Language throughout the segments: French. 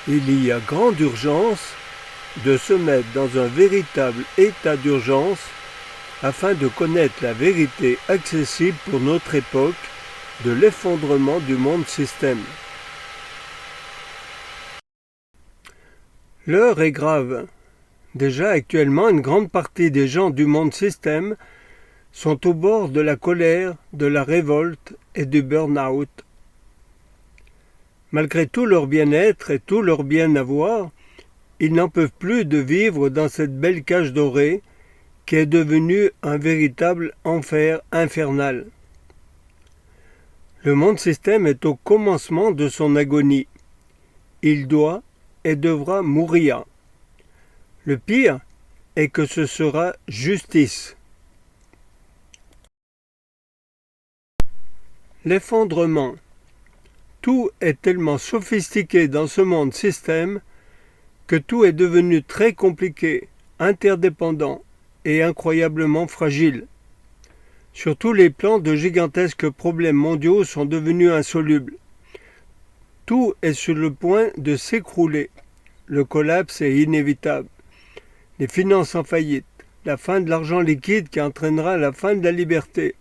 Il y a grande urgence de se mettre dans un véritable état d'urgence afin de connaître la vérité accessible pour notre époque de l'effondrement du monde système. L'heure est grave. Déjà actuellement, une grande partie des gens du monde système sont au bord de la colère, de la révolte et du burn-out. Malgré tout leur bien-être et tout leur bien-avoir, ils n'en peuvent plus de vivre dans cette belle cage dorée qui est devenue un véritable enfer infernal. Le monde système est au commencement de son agonie. Il doit et devra mourir. Le pire est que ce sera justice. L'effondrement. Tout est tellement sophistiqué dans ce monde système que tout est devenu très compliqué, interdépendant et incroyablement fragile. Sur tous les plans, de gigantesques problèmes mondiaux sont devenus insolubles. Tout est sur le point de s'écrouler. Le collapse est inévitable. Les finances en faillite, la fin de l'argent liquide qui entraînera la fin de la liberté,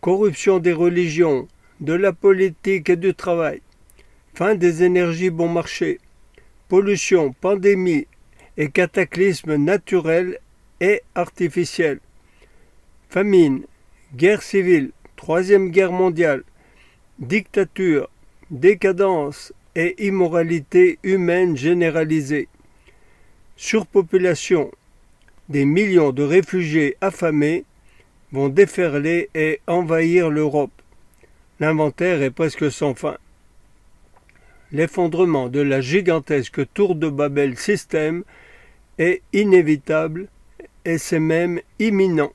corruption des religions, de la politique et du travail, fin des énergies bon marché, pollution, pandémie et cataclysmes naturels et artificiels, famine, guerre civile, troisième guerre mondiale, dictature, décadence et immoralité humaine généralisée, surpopulation, des millions de réfugiés affamés vont déferler et envahir l'Europe. L'inventaire est presque sans fin. L'effondrement de la gigantesque tour de Babel système est inévitable et c'est même imminent.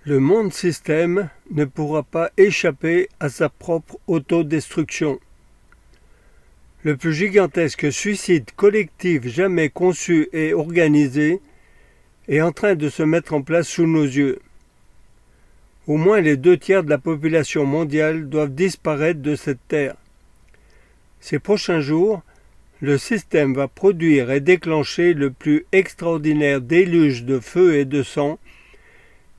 Le monde système ne pourra pas échapper à sa propre autodestruction. Le plus gigantesque suicide collectif jamais conçu et organisé est en train de se mettre en place sous nos yeux. Au moins les 2/3 de la population mondiale doivent disparaître de cette terre. Ces prochains jours, le système va produire et déclencher le plus extraordinaire déluge de feu et de sang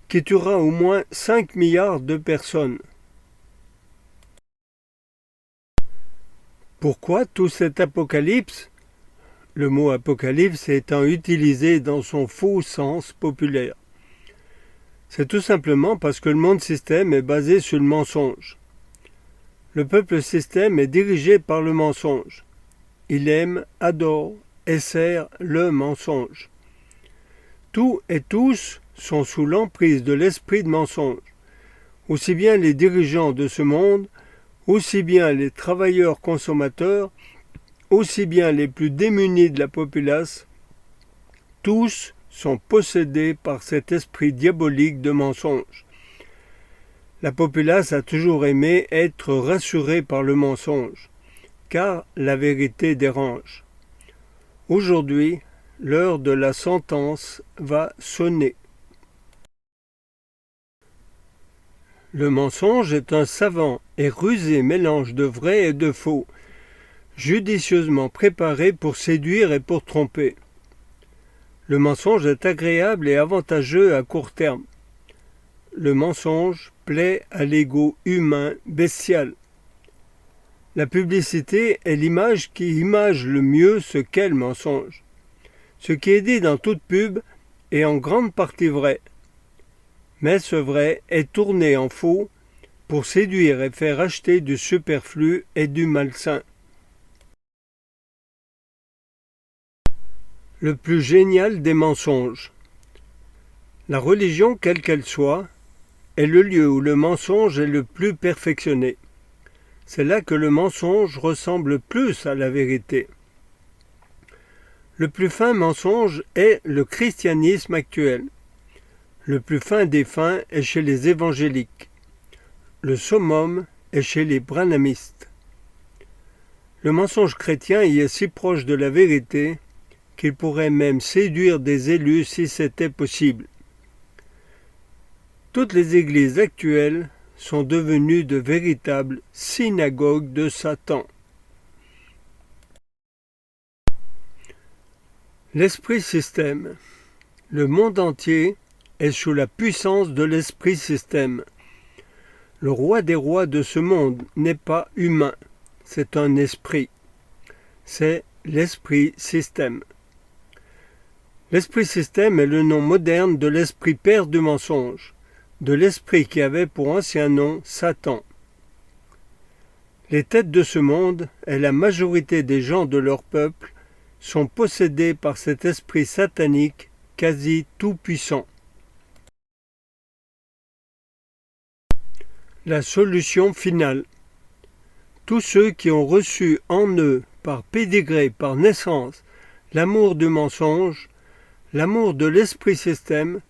qui tuera au moins 5 milliards de personnes. Pourquoi tout cet apocalypse ? Le mot apocalypse étant utilisé dans son faux sens populaire. C'est tout simplement parce que le monde système est basé sur le mensonge. Le peuple système est dirigé par le mensonge. Il aime, adore et sert le mensonge. Tout et tous sont sous l'emprise de l'esprit de mensonge. Aussi bien les dirigeants de ce monde, aussi bien les travailleurs consommateurs, aussi bien les plus démunis de la populace, tous sont possédés par cet esprit diabolique de mensonge. La populace a toujours aimé être rassurée par le mensonge, car la vérité dérange. Aujourd'hui, l'heure de la sentence va sonner. Le mensonge est un savant et rusé mélange de vrai et de faux, judicieusement préparé pour séduire et pour tromper. Le mensonge est agréable et avantageux à court terme. Le mensonge plaît à l'ego humain bestial. La publicité est l'image qui image le mieux ce qu'est le mensonge. Ce qui est dit dans toute pub est en grande partie vrai. Mais ce vrai est tourné en faux pour séduire et faire acheter du superflu et du malsain. Le plus génial des mensonges. La religion, quelle qu'elle soit, est le lieu où le mensonge est le plus perfectionné. C'est là que le mensonge ressemble plus à la vérité. Le plus fin mensonge est le christianisme actuel. Le plus fin des fins est chez les évangéliques. Le summum est chez les branhamistes. Le mensonge chrétien y est si proche de la vérité qu'il pourrait même séduire des élus si c'était possible. Toutes les églises actuelles sont devenus de véritables synagogues de Satan. L'esprit système. Le monde entier est sous la puissance de l'esprit système. Le roi des rois de ce monde n'est pas humain, c'est un esprit. C'est l'esprit système. L'esprit système est le nom moderne de l'esprit père du mensonge, de l'esprit qui avait pour ancien nom Satan. Les têtes de ce monde et la majorité des gens de leur peuple sont possédés par cet esprit satanique quasi tout-puissant. La solution finale. Tous ceux qui ont reçu en eux, par pédigré, par naissance, l'amour du mensonge, l'amour de l'esprit système,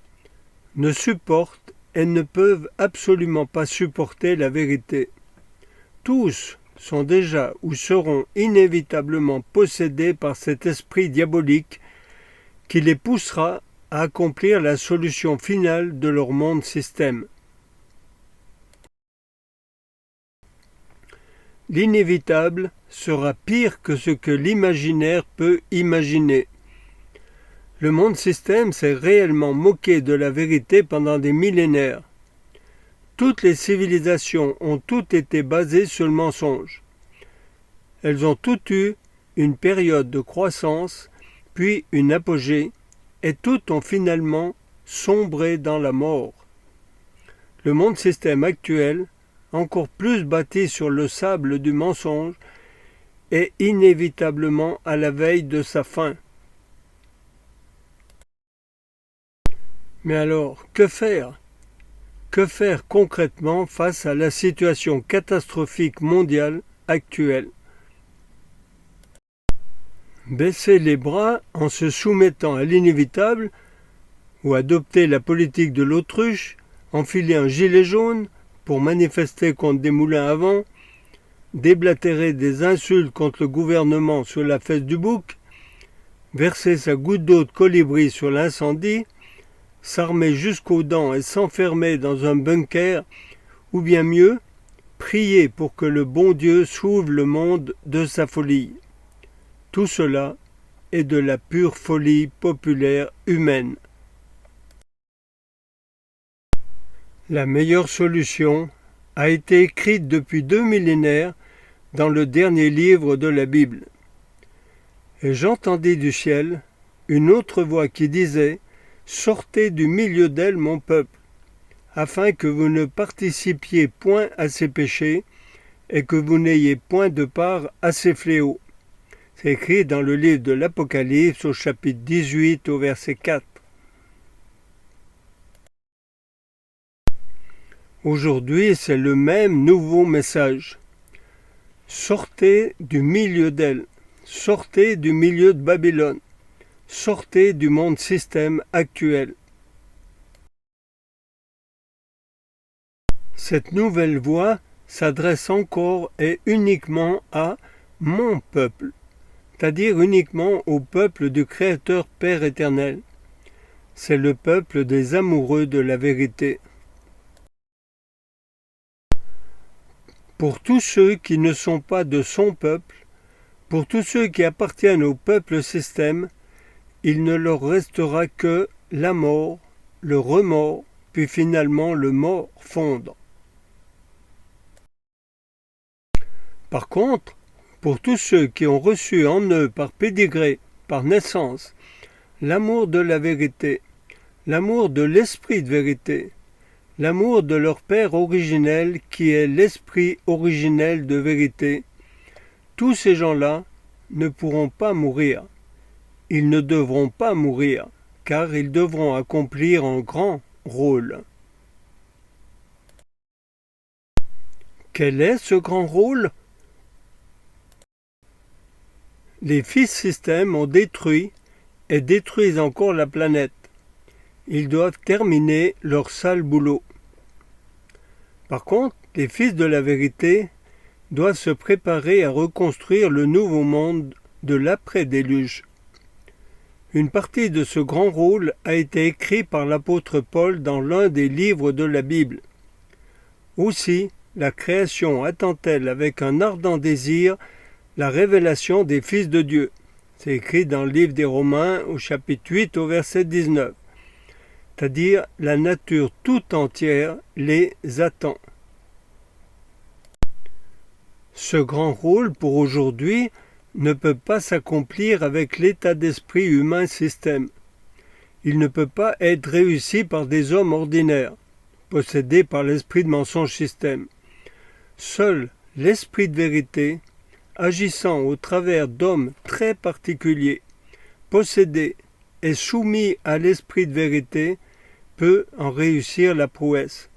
ne supportent et ne peuvent absolument pas supporter la vérité. Tous sont déjà ou seront inévitablement possédés par cet esprit diabolique qui les poussera à accomplir la solution finale de leur monde système. L'inévitable sera pire que ce que l'imaginaire peut imaginer. Le monde système s'est réellement moqué de la vérité pendant des millénaires. Toutes les civilisations ont toutes été basées sur le mensonge. Elles ont toutes eu une période de croissance, puis une apogée, et toutes ont finalement sombré dans la mort. Le monde système actuel, encore plus bâti sur le sable du mensonge, est inévitablement à la veille de sa fin. Mais alors, que faire ? Que faire concrètement face à la situation catastrophique mondiale actuelle ? Baisser les bras en se soumettant à l'inévitable, ou adopter la politique de l'autruche, enfiler un gilet jaune pour manifester contre des moulins à vent, déblatérer des insultes contre le gouvernement sur la fesse du bouc, verser sa goutte d'eau de colibri sur l'incendie, s'armer jusqu'aux dents et s'enfermer dans un bunker, ou bien mieux, prier pour que le bon Dieu sauve le monde de sa folie. Tout cela est de la pure folie populaire humaine. La meilleure solution a été écrite depuis 2 millénaires dans le dernier livre de la Bible. Et j'entendis du ciel une autre voix qui disait « Sortez du milieu d'elle, mon peuple, afin que vous ne participiez point à ses péchés et que vous n'ayez point de part à ses fléaux. » C'est écrit dans le livre de l'Apocalypse au chapitre 18 au verset 4. Aujourd'hui, c'est le même nouveau message. Sortez du milieu d'elle, sortez du milieu de Babylone, sortez du monde système actuel. Cette nouvelle voix s'adresse encore et uniquement à mon peuple, c'est-à-dire uniquement au peuple du Créateur Père éternel. C'est le peuple des amoureux de la vérité. Pour tous ceux qui ne sont pas de son peuple, pour tous ceux qui appartiennent au peuple système, il ne leur restera que la mort, le remords, puis finalement le morfondre. Par contre, pour tous ceux qui ont reçu en eux par pédigré, par naissance, l'amour de la vérité, l'amour de l'esprit de vérité, l'amour de leur Père originel qui est l'esprit originel de vérité, tous ces gens-là ne pourront pas mourir. Ils ne devront pas mourir, car ils devront accomplir un grand rôle. Quel est ce grand rôle ? Les fils système ont détruit et détruisent encore la planète. Ils doivent terminer leur sale boulot. Par contre, les fils de la vérité doivent se préparer à reconstruire le nouveau monde de l'après-déluge. Une partie de ce grand rôle a été écrite par l'apôtre Paul dans l'un des livres de la Bible. Aussi, la création attend-elle avec un ardent désir la révélation des fils de Dieu. C'est écrit dans le livre des Romains au chapitre 8 au verset 19. C'est-à-dire la nature tout entière les attend. Ce grand rôle pour aujourd'hui ne peut pas s'accomplir avec l'état d'esprit humain système. Il ne peut pas être réussi par des hommes ordinaires, possédés par l'esprit de mensonge système. Seul l'esprit de vérité, agissant au travers d'hommes très particuliers, possédés et soumis à l'esprit de vérité, peut en réussir la prouesse.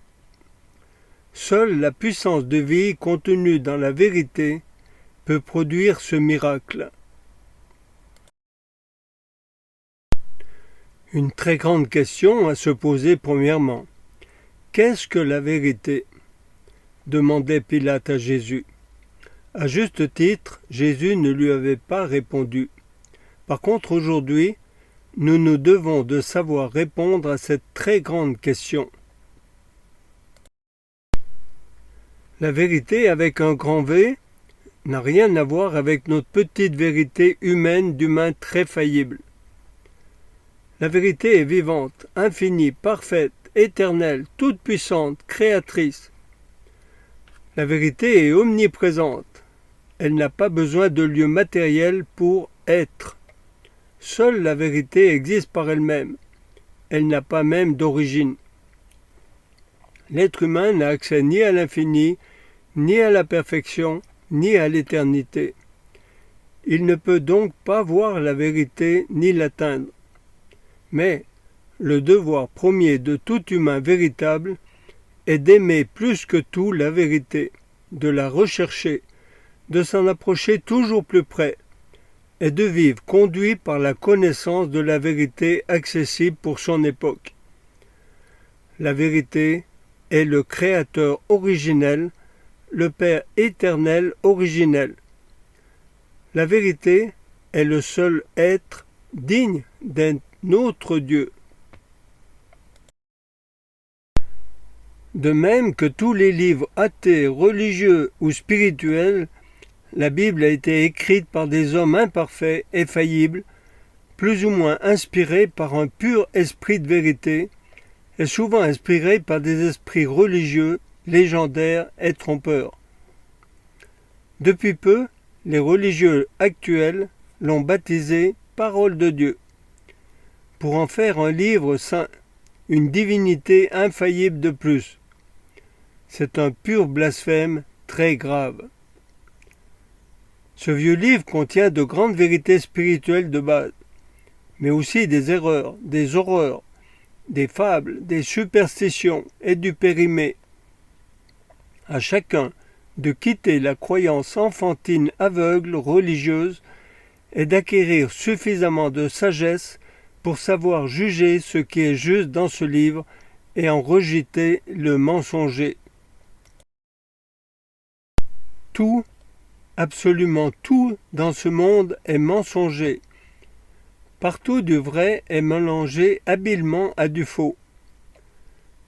Seule la puissance de vie contenue dans la vérité peut produire ce miracle. Une très grande question à se poser premièrement. Qu'est-ce que la vérité ? Demandait Pilate à Jésus. À juste titre, Jésus ne lui avait pas répondu. Par contre, aujourd'hui, nous nous devons de savoir répondre à cette très grande question. La vérité avec un grand V n'a rien à voir avec notre petite vérité humaine d'humain très faillible. La vérité est vivante, infinie, parfaite, éternelle, toute puissante, créatrice. La vérité est omniprésente. Elle n'a pas besoin de lieu matériel pour être. Seule la vérité existe par elle-même. Elle n'a pas même d'origine. L'être humain n'a accès ni à l'infini, ni à la perfection, ni à l'éternité. Il ne peut donc pas voir la vérité ni l'atteindre. Mais le devoir premier de tout humain véritable est d'aimer plus que tout la vérité, de la rechercher, de s'en approcher toujours plus près, et de vivre conduit par la connaissance de la vérité accessible pour son époque. La vérité est le Créateur originel, le Père éternel originel. La vérité est le seul être digne d'un autre Dieu. De même que tous les livres athées, religieux ou spirituels, la Bible a été écrite par des hommes imparfaits et faillibles, plus ou moins inspirés par un pur esprit de vérité, et souvent inspirés par des esprits religieux, légendaires et trompeurs. Depuis peu, les religieux actuels l'ont baptisé « Parole de Dieu », pour en faire un livre saint, une divinité infaillible de plus. C'est un pur blasphème très grave. Ce vieux livre contient de grandes vérités spirituelles de base, mais aussi des erreurs, des horreurs, des fables, des superstitions et du périmé. À chacun de quitter la croyance enfantine aveugle religieuse et d'acquérir suffisamment de sagesse pour savoir juger ce qui est juste dans ce livre et en rejeter le mensonger. Tout, absolument tout dans ce monde est mensonger. Partout du vrai est mélangé habilement à du faux.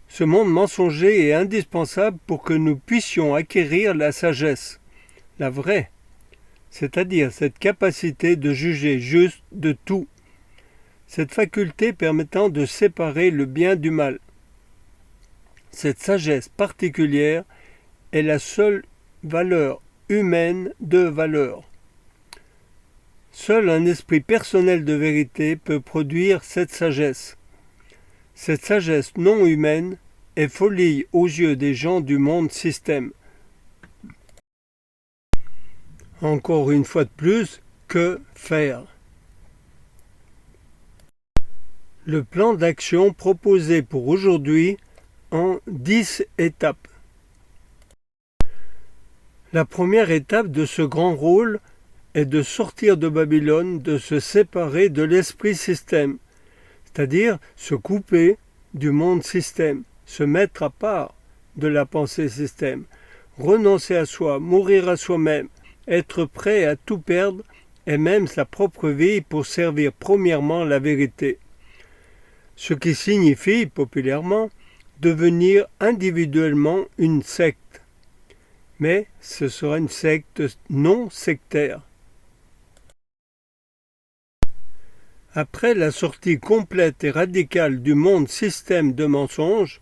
Ce monde mensonger est indispensable pour que nous puissions acquérir la sagesse, la vraie, c'est-à-dire cette capacité de juger juste de tout, cette faculté permettant de séparer le bien du mal. Cette sagesse particulière est la seule valeur humaine de valeur. Seul un esprit personnel de vérité peut produire cette sagesse. Cette sagesse non humaine est folie aux yeux des gens du monde système. Encore une fois de plus, que faire ? Le plan d'action proposé pour aujourd'hui en 10 étapes. La première étape de ce grand rôle est de sortir de Babylone, de se séparer de l'esprit système, c'est-à-dire se couper du monde système, se mettre à part de la pensée système, renoncer à soi, mourir à soi-même, être prêt à tout perdre et même sa propre vie pour servir premièrement la vérité. Ce qui signifie, populairement, devenir individuellement une secte. Mais ce sera une secte non sectaire. Après la sortie complète et radicale du monde système de mensonges,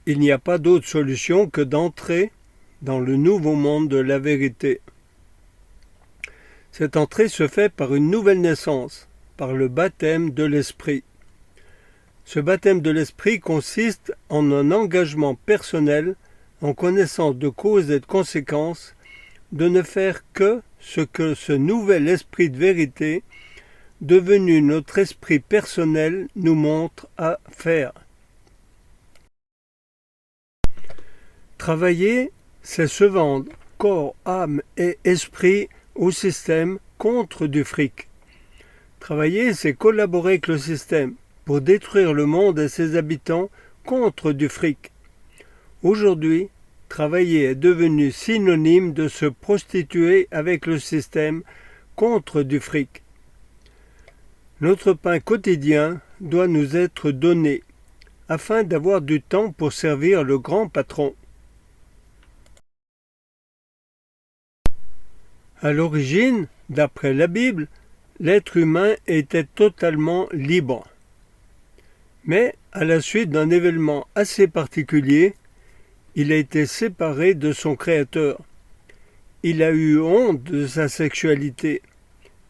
il n'y a pas d'autre solution que d'entrer dans le nouveau monde de la vérité. Cette entrée se fait par une nouvelle naissance, par le baptême de l'Esprit. Ce baptême de l'Esprit consiste en un engagement personnel, en connaissance de causes et de conséquences, de ne faire que ce nouvel esprit de vérité, devenu notre esprit personnel, nous montre à faire. Travailler, c'est se vendre, corps, âme et esprit, au système contre du fric. Travailler, c'est collaborer avec le système pour détruire le monde et ses habitants contre du fric. Aujourd'hui, travailler est devenu synonyme de se prostituer avec le système contre du fric. Notre pain quotidien doit nous être donné afin d'avoir du temps pour servir le grand patron. À l'origine, d'après la Bible, l'être humain était totalement libre. Mais, à la suite d'un événement assez particulier, il a été séparé de son Créateur. Il a eu honte de sa sexualité.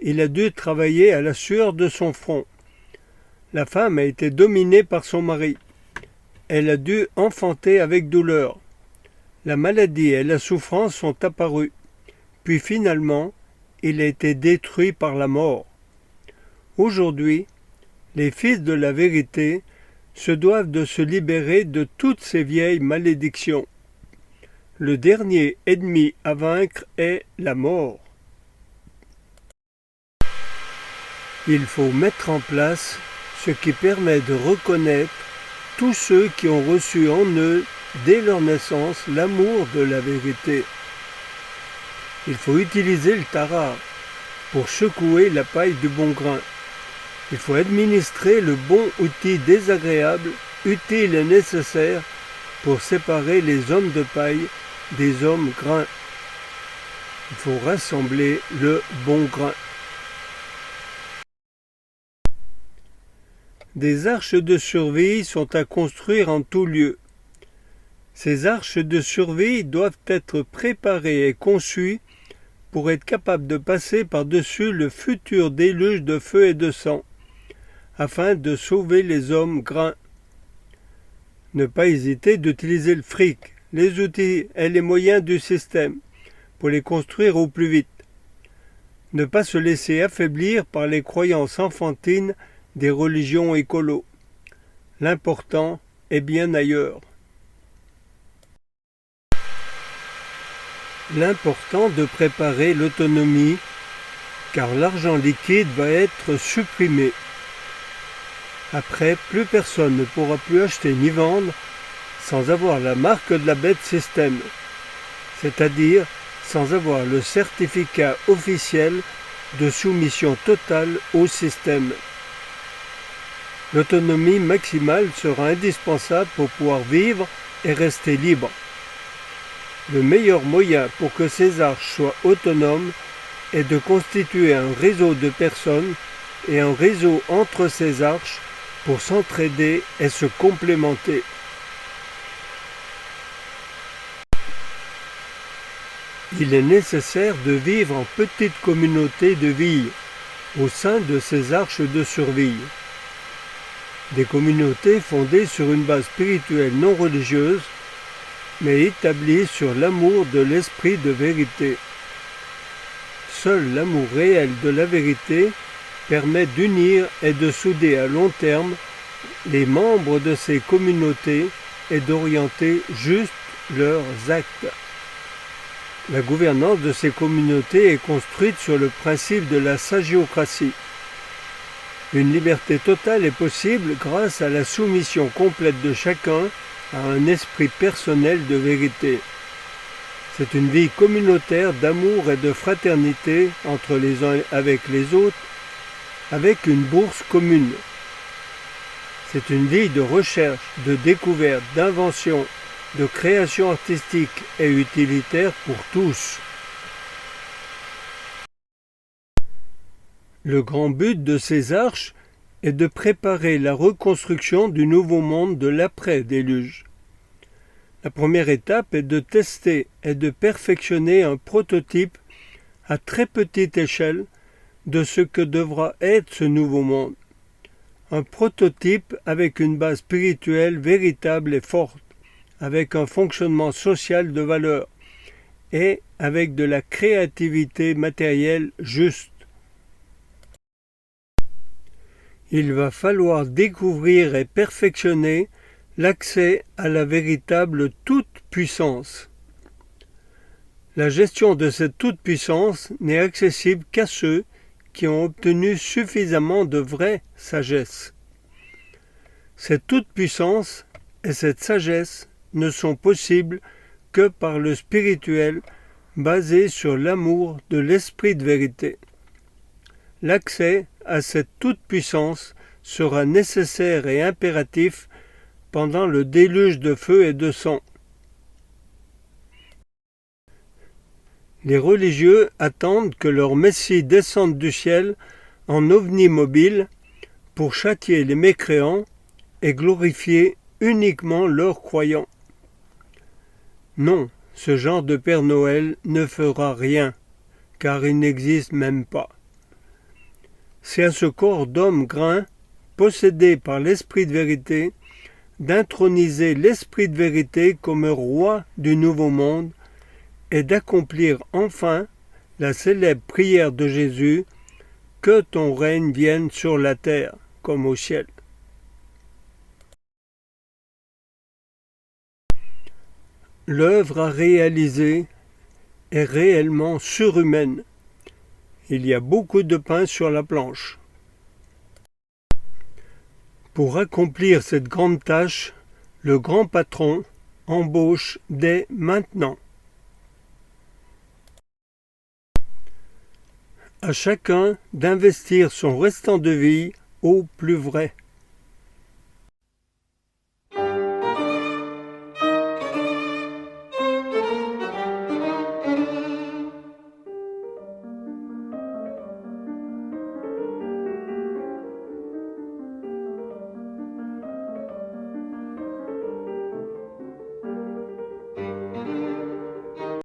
Il a dû travailler à la sueur de son front. La femme a été dominée par son mari. Elle a dû enfanter avec douleur. La maladie et la souffrance sont apparues. Puis finalement, il a été détruit par la mort. Aujourd'hui, les fils de la vérité se doivent de se libérer de toutes ces vieilles malédictions. Le dernier ennemi à vaincre est la mort. Il faut mettre en place ce qui permet de reconnaître tous ceux qui ont reçu en eux, dès leur naissance, l'amour de la vérité. Il faut utiliser le tarare pour secouer la paille du bon grain. Il faut administrer le bon outil désagréable, utile et nécessaire pour séparer les hommes de paille des hommes grains. Il faut rassembler le bon grain. Des arches de survie sont à construire en tout lieu. Ces arches de survie doivent être préparées et conçues pour être capables de passer par-dessus le futur déluge de feu et de sang, afin de sauver les hommes grains. Ne pas hésiter d'utiliser le fric, les outils et les moyens du système pour les construire au plus vite. Ne pas se laisser affaiblir par les croyances enfantines des religions écolos. L'important est bien ailleurs. L'important de préparer l'autonomie, car l'argent liquide va être supprimé. Après, plus personne ne pourra plus acheter ni vendre sans avoir la marque de la bête système, c'est-à-dire sans avoir le certificat officiel de soumission totale au système. L'autonomie maximale sera indispensable pour pouvoir vivre et rester libre. Le meilleur moyen pour que ces arches soient autonomes est de constituer un réseau de personnes et un réseau entre ces arches pour s'entraider et se complémenter. Il est nécessaire de vivre en petite communauté de vie au sein de ces arches de survie. Des communautés fondées sur une base spirituelle non religieuse, mais établies sur l'amour de l'esprit de vérité. Seul l'amour réel de la vérité permet d'unir et de souder à long terme les membres de ces communautés et d'orienter juste leurs actes. La gouvernance de ces communautés est construite sur le principe de la sagiocratie. Une liberté totale est possible grâce à la soumission complète de chacun à un esprit personnel de vérité. C'est une vie communautaire d'amour et de fraternité entre les uns avec les autres, avec une bourse commune. C'est une vie de recherche, de découverte, d'invention, de création artistique et utilitaire pour tous. Le grand but de ces arches est de préparer la reconstruction du nouveau monde de l'après-déluge. La première étape est de tester et de perfectionner un prototype à très petite échelle de ce que devra être ce nouveau monde. Un prototype avec une base spirituelle véritable et forte, avec un fonctionnement social de valeur et avec de la créativité matérielle juste. Il va falloir découvrir et perfectionner l'accès à la véritable toute-puissance. La gestion de cette toute-puissance n'est accessible qu'à ceux qui ont obtenu suffisamment de vraie sagesse. Cette toute-puissance et cette sagesse ne sont possibles que par le spirituel basé sur l'amour de l'esprit de vérité. L'accès à cette toute-puissance sera nécessaire et impératif pendant le déluge de feu et de sang. Les religieux attendent que leur Messie descende du ciel en ovni mobile pour châtier les mécréants et glorifier uniquement leurs croyants. Non, ce genre de Père Noël ne fera rien, car il n'existe même pas. C'est à ce corps d'homme grain, possédé par l'esprit de vérité, d'introniser l'esprit de vérité comme roi du nouveau monde et d'accomplir enfin la célèbre prière de Jésus « Que ton règne vienne sur la terre comme au ciel ». L'œuvre à réaliser est réellement surhumaine. Il y a beaucoup de pain sur la planche. Pour accomplir cette grande tâche, le grand patron embauche dès maintenant. À chacun d'investir son restant de vie au plus vrai.